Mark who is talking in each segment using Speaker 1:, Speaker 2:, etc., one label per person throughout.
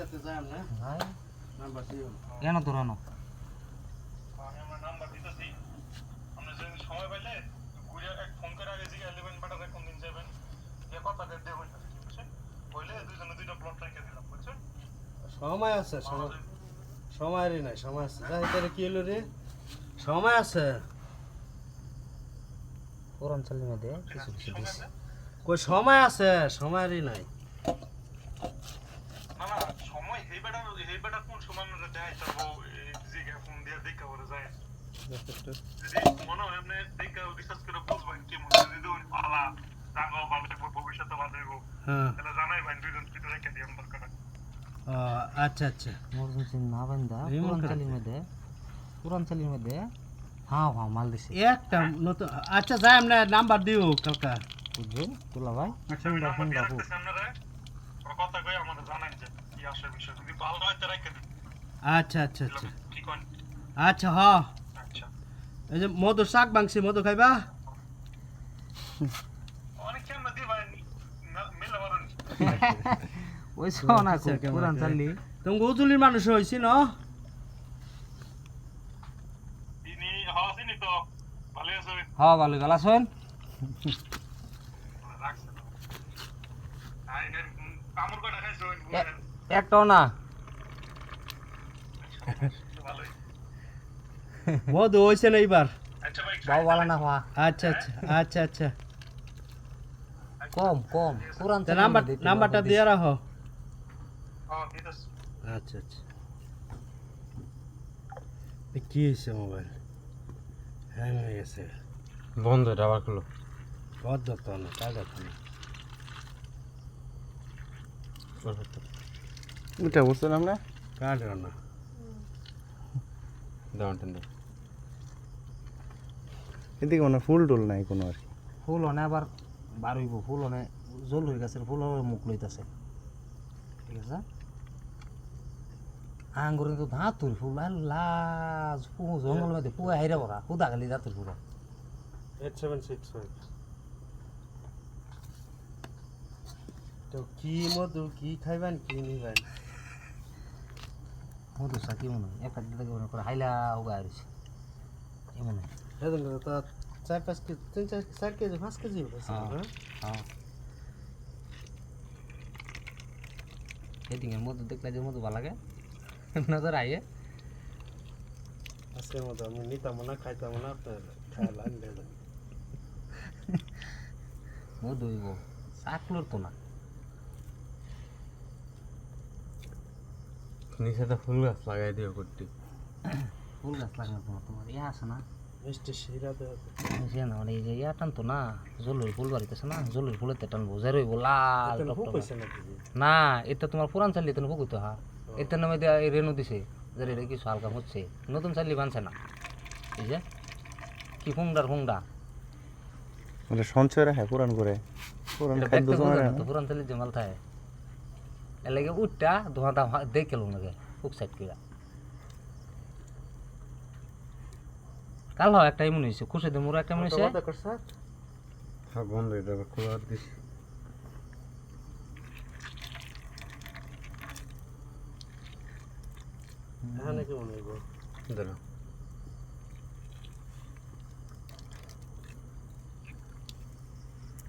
Speaker 1: সাথে যাই আমরা
Speaker 2: ভাই
Speaker 1: নাম্বার দিও
Speaker 2: কেন তোর আনো
Speaker 3: আমি আমার নাম্বার দিতেছি আপনি যদি সময় পাইলে ঘুরে এক ফোন করে আগে জিজ্ঞাসা করবেন বাটারে কোন দিন যাবেন যে কথা দিয়ে হইল বুঝছেন বলে দুইজনে দুইটা প্লট রেখে দিলাম বুঝছেন
Speaker 1: সময় আছে সময়রই নাই সময় আছে যাই তোর কি হলো রে সময় আছে
Speaker 2: পূর্বাঞ্চলের মধ্যে কিছু কিছু দিস
Speaker 1: কই সময় আছে সময়রই নাই
Speaker 3: না না সময় এই বেটা কোন সময় আমরা দেখাই তারপর জিজ্ঞাসা ফোন দিয়ে দেখা করে যায় যদি মনে হয় আপনি দেখা রিসার্চ করে বুঝবেন কি মনে যদি দুন পালা জাগাও ভালো থাকবো ভবিষ্যতে ভালো থাকবো
Speaker 1: হ্যাঁ
Speaker 3: তাহলে জানাই ভাই দুইজন দুইটা রেখে দিই আমার দরকার
Speaker 1: আচ্ছা আচ্ছা
Speaker 2: মোর যদি না বান্দা
Speaker 1: রিমোট
Speaker 2: পূর্বাঞ্চলের মধ্যে হ্যাঁ হ্যাঁ মাল দিছে
Speaker 1: একটা নতুন আচ্ছা যাই আমরা নাম্বার দিও কালকা
Speaker 2: বুঝছো তোলা ভাই
Speaker 3: আচ্ছা আমি নাম্বার দিয়ে রাখতেছি আপনারা ওর কথা কই আমাদের জানান যে কি আসে বিষয় যদি ভালো হয় তো রেখে দিন
Speaker 1: আচ্ছা আচ্ছা আচ্ছা
Speaker 3: কি কোন
Speaker 1: আচ্ছা হ
Speaker 3: আচ্ছা
Speaker 1: এই যে মধু শাক বাংছি মধু খাইবা
Speaker 3: অনেক কেন দি ভাই মিলে পারেন
Speaker 2: ওই সোনা কো পূর্বাঞ্চলি
Speaker 1: তুমি উজুলির মানুষ হইছি ন
Speaker 3: তিনি হাসিনি তো ভালো আছে
Speaker 2: হ্যাঁ ভালো গেল শোন
Speaker 3: রাখছেন আই কামড় কটা খাইছো
Speaker 2: একটাও না
Speaker 3: ভালোই
Speaker 1: মধু হইছে না এইবার
Speaker 3: আচ্ছা ভাই
Speaker 2: বাবা ভালো না হওয়া
Speaker 1: আচ্ছা আচ্ছা আচ্ছা আচ্ছা
Speaker 2: কম
Speaker 1: তা
Speaker 2: পূর্বাঞ্চলের
Speaker 1: নাম্বারটা দিয়ে রাখো
Speaker 3: হ্যাঁ দিতেছ
Speaker 1: আচ্ছা আচ্ছা কি হয়েছে মোবাইল হ্যাং হয়ে গেছে
Speaker 4: বন্ধ এটা আবার খুলো
Speaker 1: বদ্ধ তো না কাজা তো না
Speaker 4: ওইটা বুঝছিলাম না
Speaker 1: কাজও না
Speaker 4: দাও টেন দাও
Speaker 5: এদিকে কোনো ফুল টুল নাই কোনো আর কি
Speaker 2: ফুল অনে আবার বার হইব ফুল অনে জল হয়ে গেছে ফুল আবার মুখ লইতাছে ঠিক আছে আঙ্গুর কিন্তু ধাতুর ফুল আর লাজ জঙ্গল মধ্যে পুয়া হাইরা ভরা খুদা খালি ধাতুর ফুল
Speaker 1: 8765 তো কি মধু কি খাইবেন কি নিবেন
Speaker 2: মধু সাকি মনে হয় একটা দিতে মনে করে হাইলা উগা আসছে এমন
Speaker 1: হেদন তো 4-5 কেজি 3-4 কেজি 5 কেজি হয়েছে
Speaker 2: হ্যাঁ হ্যাঁ এদিকে মধু দেখলে যে মধু ভালো লাগে নজর আইয়ে
Speaker 1: আজকের মতো আমি নিতাম না খাইতাম না আপনার খাওয়া লাগলে
Speaker 2: মধু হইব চাকলোর তো না
Speaker 4: নিচে তো ফুল গাছ লাগাই দিও করতে
Speaker 2: ফুল গাছ লাগানো তোমার ইয়া আছে না
Speaker 1: মিষ্টি শিরা দেওয়া
Speaker 2: সে না মানে এই যে ইয়া টানতো না জলুর ফুল বাড়িতেছে না জলুর ফুলের তে টানবো যে রইব লাল টকটকা।
Speaker 1: হয়েছে নাকি
Speaker 2: না এটা তোমার পুরান চালি তো ভুগুতো হা এটার নামে দেওয়া এই রেনু দিছে যে রে কিছু হালকা হচ্ছে নতুন চালি বানছে না এই যে কি ফুংডার ফুংডা
Speaker 5: মানে সঞ্চয় রাখে পুরান করে পুরান
Speaker 2: এটা
Speaker 5: খাদ্য
Speaker 2: দেখতে
Speaker 5: জমা
Speaker 2: বোঝা না
Speaker 5: রাখে
Speaker 2: তো পুরান চালি জমাল থাকে এর লাগে উঠটা ধোঁয়াটা দেখে লোক লাগে খুব সাইড করে কাল হয় একটা এমন হয়েছে খুশি দিয়ে মোরা একটা এমন হয়েছে
Speaker 4: হ্যাঁ বন্ধ এটা আবার খোলা দিস
Speaker 1: হ্যাঁ নাকি মনে হইব
Speaker 4: দাঁড়া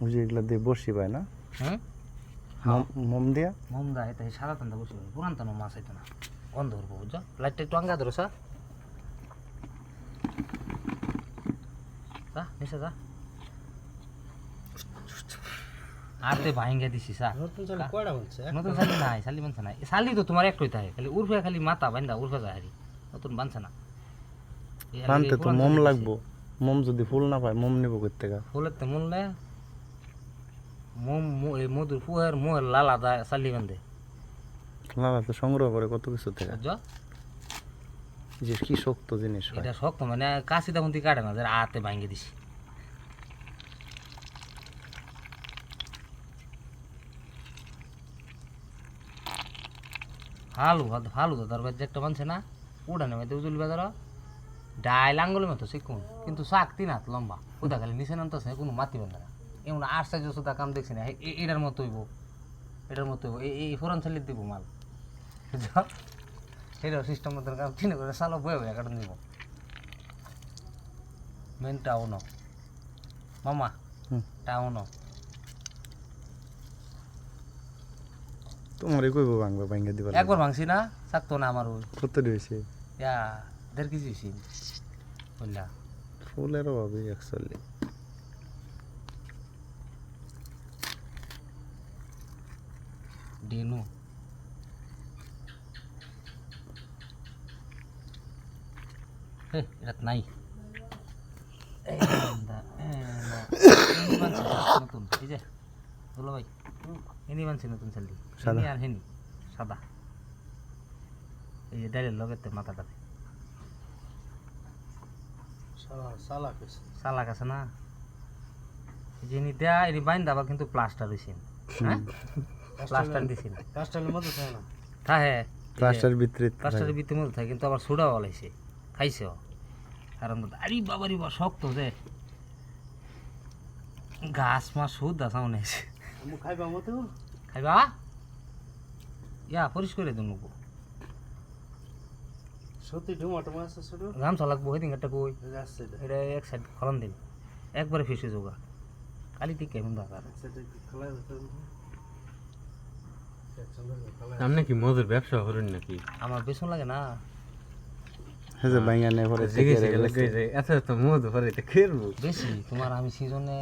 Speaker 5: ওই যে এগুলা দিয়ে বসি পায় না
Speaker 2: হ্যাঁ
Speaker 5: মোম দিয়া
Speaker 2: মমদা এটা সারা তান্দা বসে পুরান তানো মাছ হইতো না গন্ধ করবো বুঝছো লাইটটা একটু আঙ্গা ধরো স্যার যা নিচে যা আতে ভাইঙ্গা দিছি স্যার
Speaker 1: নতুন চাল কয়টা বলছে
Speaker 2: নতুন শালি নাই শালি বানছে না শালি তো তোমার একটাই থাকে খালি উর্ফে খালি মাথা বান্ধা উর্ফে যায় হারি নতুন বানছে না
Speaker 5: বানতে তো মোম লাগবো মোম যদি ফুল না পায় মোম নিব করতে গা
Speaker 2: ফুলের তো মূল্যে মোম এই মধুর ফুয়ের মোহের লালা দা শালি বান্ধে
Speaker 5: লালা তো সংগ্রহ করে কত কিছু থেকে
Speaker 2: বুঝছো
Speaker 5: যে কি শক্ত জিনিস হয়
Speaker 2: এটা শক্ত মানে কাশি তখন তুই কাটে না যে আতে ভাঙ্গে দিছি হালু তো তার যে একটা বানছে না উড়ানে মধ্যে উজুল বাজার ডাইল আঙ্গুলের মতো শিখুন কিন্তু শাক 3 হাত লম্বা কোথা খালি নিচে নামতেছে কোনো মাতি বান্ধে না এমন আর সাইজ সুদা কাম দেখছি না এটার মতো হইব এই ফোরান চালিয়ে দিব মাল বুঝছো সেটাও সিস্টেম মতো কারণ কিনে করে সালো বয়ে বয়ে কাটন দিব মেন টাউনও মামা
Speaker 5: হুম।
Speaker 2: টাউনও
Speaker 5: তোমারই কইব ভাঙবা ভাঙ্গা দিবার
Speaker 2: একবার ভাঙছি না থাকতো না আমার ওই
Speaker 5: কত দিয়েছে
Speaker 2: ইয়া 1.5 কেজি হয়েছি বললা
Speaker 5: ফুলের অভাবে অ্যাকচুয়ালি
Speaker 2: ডেনু এটা নাই নতুন এই যে বলো ভাই এনি বানছি নতুন চালটি
Speaker 5: সাদা।
Speaker 2: আর হেনি সাদা এই যে ডাইরের লগেতে মাথাটাতে
Speaker 1: সালাক আছে
Speaker 2: চালাক আছে না এই যে এনি দেয়া এনি বাইন দাবা কিন্তু প্লাস্টার হয়েছে হ্যাঁ প্লাস্টার দিছি না
Speaker 1: কাস্টালের মধ্যে থাকে না
Speaker 2: তা হ্যাঁ
Speaker 5: প্লাস্টার ভিতরে
Speaker 2: প্লাস্টারের ভিতরে মধ্যে থাকে কিন্তু আবার সোডাও বলাইছে খাইছে কারণ আরে বাবারি বা শক্ত যে গাছ মাছ সুদ দা সামনে আছে
Speaker 1: আমি খাইবা মতো
Speaker 2: খাইবা ইয়া পরিষ্কার করে দেবো
Speaker 1: সত্যি টমেটো মাছ আছে ছোট
Speaker 2: গামছা লাগবো ওই দিন একটা কই
Speaker 1: যাচ্ছে
Speaker 2: এটা এক সাইড খরন দিন একবারে ফিসে যোগা কালি ঠিক কেমন দরকার
Speaker 1: সেটা খোলা যেতে
Speaker 4: আপনি কি মধুর ব্যবসা করেন নাকি
Speaker 2: আমার বেসন লাগে না
Speaker 5: হ্যাঁ যে ভাঙ্গা নেই পরে
Speaker 4: জিজ্ঞেস এত এত মধু পরে এটা খেলবো
Speaker 2: বেশি তোমার আমি সিজনে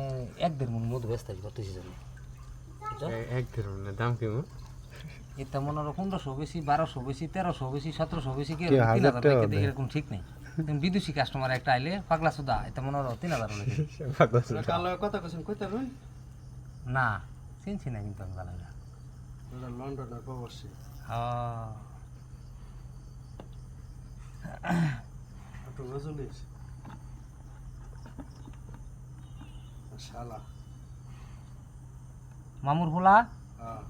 Speaker 2: 1-1.5 মন মধু ব্যস্ত থাকি প্রতি সিজনে
Speaker 4: এক ধরনের দাম কেমন
Speaker 2: এটা মনে হয় 1500 বেশি 1200 বেশি 1300 বেশি 1700 বেশি কি
Speaker 5: কি
Speaker 2: 3000
Speaker 5: হাজার
Speaker 2: টাকা
Speaker 5: টাকা
Speaker 2: দিয়ে এরকম ঠিক নেই তুমি বিদেশি কাস্টমার একটা আইলে পাগলা সুদা এটা মনে হয় 3000 লাগে
Speaker 1: কালো কথা কইছেন কইতে রই
Speaker 2: না চিনছি না কিন্তু আমি জানি না
Speaker 1: ওটা লন্ডনের প্রবাসী একটু বুঝলিস শালা
Speaker 2: মামুর ভোলা
Speaker 1: হ্যাঁ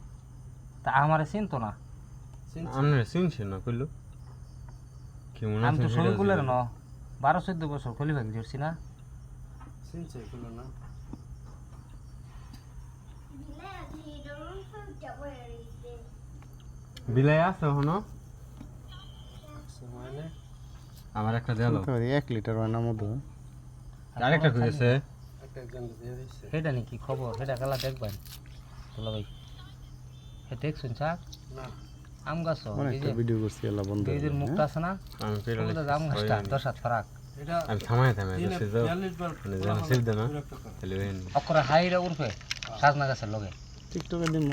Speaker 2: তা আমারে চিনতো না
Speaker 4: আপনারা শুনছেন না কইলো কেমন
Speaker 2: আমি তো
Speaker 4: আছেন
Speaker 2: ছবি
Speaker 4: সেটা
Speaker 2: খুলে
Speaker 4: জিজ্ঞেস।
Speaker 2: ন 12-14 বছর খুলি ভাগ ধরছি না
Speaker 1: চিনছে এগুলো না
Speaker 4: বিলাই আছে হনো
Speaker 1: মানে
Speaker 4: আমার একটা দেলো
Speaker 5: 1 লিটার হয় না মধু
Speaker 4: আরেকটা কইছে
Speaker 1: একটা একজন দিয়ে দিচ্ছে
Speaker 2: সেটা নাকি খবর সেটা খেলা দেখবেন তোলা ভাই হে দেখছুন চাক
Speaker 1: না
Speaker 2: আম গাছ
Speaker 5: অনেকটা ভিডিও করছি এলা বন্ধ
Speaker 2: এই যে মুখটা আছে না
Speaker 4: আমি পেরো
Speaker 2: ওটা জাম গাছটা 10 হাত ফারাক
Speaker 1: এটা
Speaker 4: আমি থামাই
Speaker 1: দিনে
Speaker 4: যাচ্ছি তো
Speaker 1: 42 বার
Speaker 4: মানে জানা সিল দেনা
Speaker 1: বিরক্ত করে।
Speaker 4: তাহলে ওই
Speaker 2: অকরা হাইরা উরফে সাজনা গাছের লগে
Speaker 5: টিকটকে দিন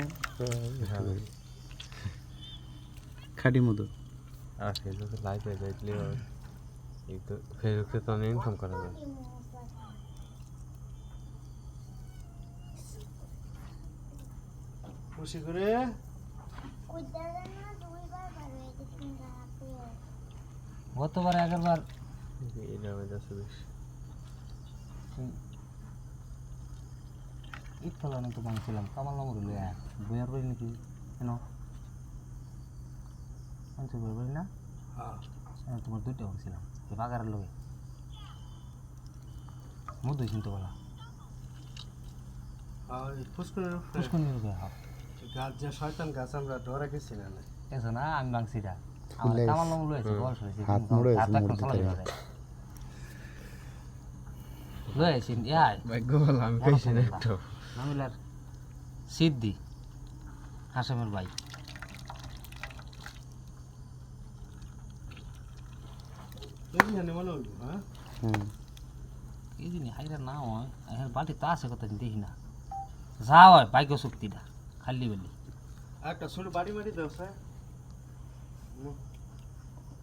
Speaker 5: খাটি মধু
Speaker 4: আর ফেসবুকে লাইভ হয়ে যাইলে এই তো ফেসবুকে তো অনেক ইনকাম করা যায়
Speaker 1: খুশি করে
Speaker 2: গতবার আগেরবার
Speaker 4: এটা হয়ে যাচ্ছে বেশ
Speaker 2: ইফতলা অনেক তো বাংছিলাম কামাল নম্বর লইয়া বইয়ার বাড়ি নাকি কেন পঞ্চাশ বাড়ি না
Speaker 1: হ্যাঁ
Speaker 2: তোমার 2টা বাংছিলাম বাগারের লগে মধু চিনতে বলা
Speaker 1: আর ফুসকুনের উপরে
Speaker 2: পুষ্কনির লগে হাফ
Speaker 1: গাছ যে শয়তান গাছ আমরা ডরে গেছি না না
Speaker 2: এসো না আমি বাংছিটা আমার
Speaker 5: ফুলে
Speaker 2: কামাল নম্বর লয়েছে বয়স হয়েছে
Speaker 5: হাত মুড়ে আছে
Speaker 2: হাত
Speaker 5: মুড়ে
Speaker 2: চালাই
Speaker 5: দিতে
Speaker 2: লয়েছি ইয়াই
Speaker 4: ভাগ্য ভালো আমি খাইছি না একটু
Speaker 2: মামিলার সিদ্ধি হাসেমের ভাই
Speaker 1: এই জানি মনে হইল হ্যাঁ
Speaker 5: হুম
Speaker 2: এই জিনিস হাইরা না হয় এখানে বালতি তো আছে কথা দেখি না যা হয় বাইক শক্তিটা খালি বেলি
Speaker 1: একটা ছোট বাড়ি মারি দাও স্যার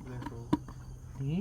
Speaker 1: দেখো
Speaker 2: দেখি